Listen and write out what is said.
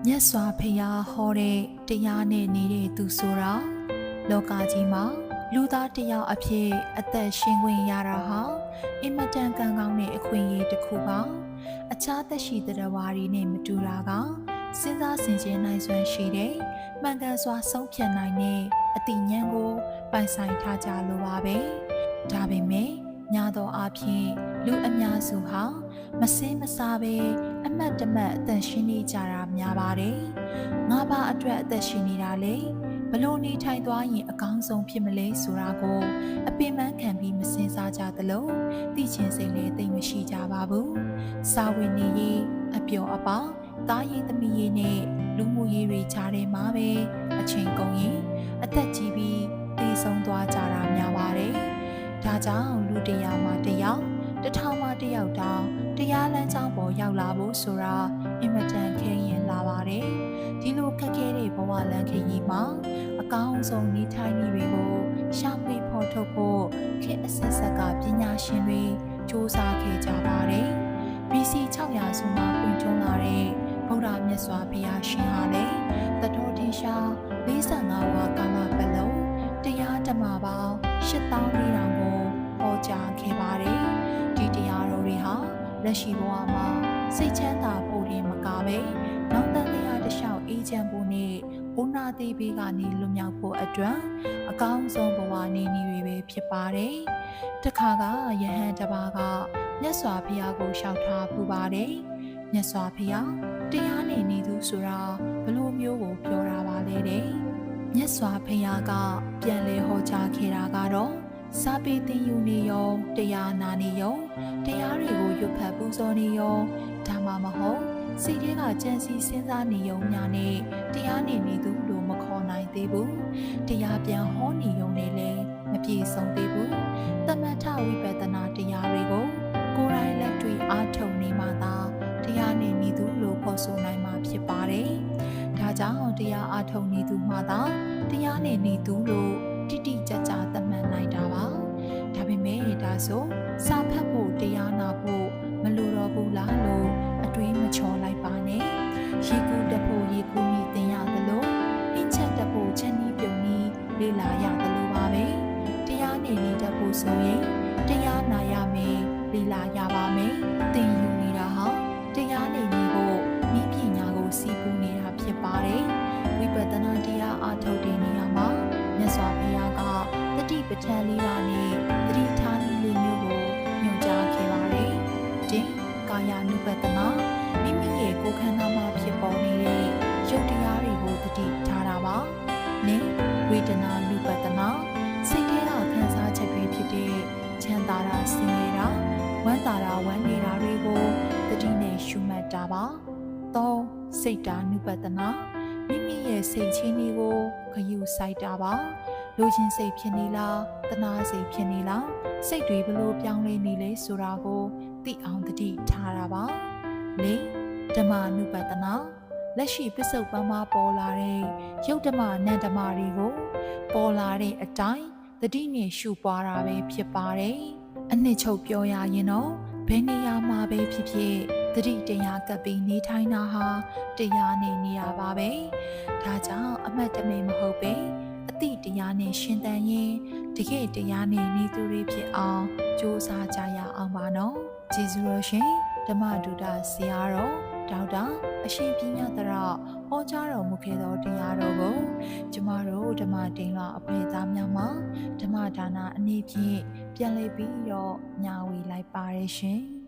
မြတ်စွာဘုရားဟောတဲ့တရားနဲ့နေတဲ့သူဆိုတာလောကကြီးမှာလူသားတစ်ယောက်အဖြစ်အသက်ရှင်ခွင့်ရတာဟာအင်မတန်ကံကောင်းတဲ့အခွင့်အရေးတစ်ခုပါအခြားသက်ရှိတဲ့ဝါရီနဲ့မတူတာကစဉ်းစားဆင်ခြင်နိုင်စွမ်းရှိတဲ့မှန်ကန်စွာဆုံးဖြတ်နိုင်တဲ့အသိဉာဏ်ကိုပိုင်ဆိုင်ထားကြလိုပါပဲဒါပေမဲ့ညာသောအားဖြင့်လူအများစုဟာမစင်းမစားပဲအမတ်တမတ်အသက်ရှင်နေကြတာများပါတယ်။ငါဘာအတွက်အသက်ရှင်နေတာလဲဘလို့နေထိုင်သွားရင်အကောင်းဆုံးဖြစ်မလဲဆိုတာကိုအပင်ပန်းခံပြီးမစင်စားကြသလိုသိချင်စိတ်လည်းသိမရှိကြပါဘူး။စာဝင်နေရေးအပျော်အပါသားရေးသမီးရေးနဲ့လူမှုရေးတွေကြားထဲမှာပဲအချိန်ကုန်ရင်အသက်ကြီးပြီးတည်ဆုံးသွားကြတာများပါတယ်။ဒါကြောင့်လူတစ်ယောက်မှတစ်ယောက်တစ်ထောင်မှတစ်ယောက်တောင်တရားလမ်းကြောင်းပေါ်ရောက်လာဖို့ဆိုတာအင်မတန်ခဲရင်လာပါတယ်ဒီလိုခက်ခဲတဲ့ဘဝလမ်းခရီးမှာအကောင်းဆုံးနေထိုင်နည်းတွေကိုရှာဖွေဖော်ထုတ်ဖို့ခေတ်အဆက်ဆက်ကပညာရှင်တွေစ조사ခဲ့ကြပါတယ် BC 600စုမှာပွင့်ထွန်းလာတဲ့ဗုဒ္ဓမြတ်စွာဘုရားရှင်ဟာလည်းတတော်တင်ရှား45ဝါကာလပတ်လုံးတရားဓမ္မပေါင်း8400ကိုဟောကြားခဲ့ပါတယ်ဒီတရားတော်တွေဟာလက်ရှိဘဝမှာစိတ်ချမ်းသာဖို့တင်မကပဲနောက်တန်တရားတစ်လျှောက်အေးချမ်းဖို့နဲ့ဘုနာသေးပေးကနေလွတ်မြောက်ဖို့အတွက်အကောင်းဆုံးဘဝနေနည်းတွေပဲဖြစ်ပါတယ်။တခါကယဟန်တစ်ပါးကမြတ်စွာဘုရားကိုလျှောက်ထားပူပါတယ်။မြတ်စွာဘုရားတရားနဲ့နေသူဆိုတာဘလို့မျိုးကိုပြောတာပါလဲတဲ့။မြတ်စွာဘုရားကပြန်လဲဟောကြားခဲ့တာကတော့စာပေသင်ယူနေရောတရားနာနေရောတရားတွေကိုရွတ်ဖတ်ပူဇော်နေရောဒါမှမဟုတ်စိတ်ထဲကကြံစည်စဉ်းစားနေရုံများနဲ့တရားနေနေသူလို့မခေါ်နိုင်သေးဘူးတရားပြန်ဟောနေရုံနဲ့လည်းမပြည့်စုံသေးဘူးသမထဝိပဿနာတရားတွေကိုကိုယ်တိုင်လက်တွေ့အားထုတ်နေမှသာတရားနေနေသူလို့ခေါ်ဆိုနိုင်မှာဖြစ်ပါတယ်ဒါကြောင့်တရားအားထုတ်နေသူမှသာတရားနေနေသူလို့တိတိကျကျသတ်မှတ်နိုင်တာပါဒါပေမဲ့ဒါဆိုစာဖတ်ဖို့တရားနာဖို့မလိုတော့ဘူးလားလို့အတွေးမချော်လိုက်ပါနဲ့ရေကူးတက်ဖို့ရေကူးမိသင်ရသလိုအင်းချက်တက်ဖို့ချက်နီးပြုံနီးလေ့လာရသလိုပါပဲတရားနေနေတတ်ဖို့ဆိုရင်တရားနာရမယ်လေ့လာရပါမယ်သင်ယူနေတာဟာတရားနေနေဖို့ဤပညာကိုစီးပူးနေတာဖြစ်ပါတယ်ဝိပဿနာတရားအားထုတ်တဲ့နေရာမှာမြတ်စွာဘုရားကတတိပဋ္ဌာန်လေးပါးနဲ့သတိထားနည်းလေးမျိုးကိုညွှန်ကြားခဲ့ပါတယ်။ဒီကာယ ानु ပတနာမိမိရဲ့ကိုယ်ခန္ဓာမှာဖြစ်ပေါ်နေတဲ့ရုပ်တရားတွေကိုသတိထားတာပါ။နဲ့ဝေဒနာ ानु ပတနာစိတ်ထဲကခံစားချက်တွေဖြစ်တဲ့ချမ်းသာတာဆင်းရဲတာဝမ်းသာတာဝမ်းနည်းတာတွေကိုသတိနဲ့ရှုမှတ်တာပါ။သုံးစိတ်တာ ानु ပတနာမိမိရဲ့စိတ်ချင်းတွေကိုခယူဆိုင်တာပါလူချင်းစိတ်ဖြစ်နေလားတနာစိတ်ဖြစ်နေလားစိတ်တွေဘလို့ပြောင်းလဲနေလဲဆိုတာကိုသိအောင်တတိထားတာပါ၄ဓမ္မနုပတနာလက်ရှိပစ္စုပန်မှာပေါ်လာတဲ့ရုပ်ဓမ္မနံဓမ္မတွေကိုပေါ်လာတဲ့အတိုင်းတတိနဲ့ရှုပွားတာပဲဖြစ်ပါတယ်အနှစ်ချုပ်ပြောရရင်တော့ဘယ်နေရာမှာပဲဖြစ်ဖြစ်တတိတရားကပ်ပြီးနေထိုင်တာဟာတရားနဲ့နေရပါပဲဒါကြောင့်အမှတ်တမဲ့မဟုတ်ပဲအတိတရားနဲ့ရှင်သန်ရင်တကယ်တရားနဲ့နေသူတွေဖြစ်အောင်ကြိုးစားကြရအောင်ပါနော်ကျေးဇူးတော်ရှင်ဓမ္မဒုဒဆရာတော်ဒေါက်တာအရှင်ပြညတရဟောကြားတော်မူခဲ့သောတရားတော်ကိုကျမတို့ဓမ္မတိန်လာအဖွဲ့သားများမှဓမ္မဒါနအနေဖြင့်ပြန်လည်ပြီးတော့ညှဝေလိုက်ပါရရှင်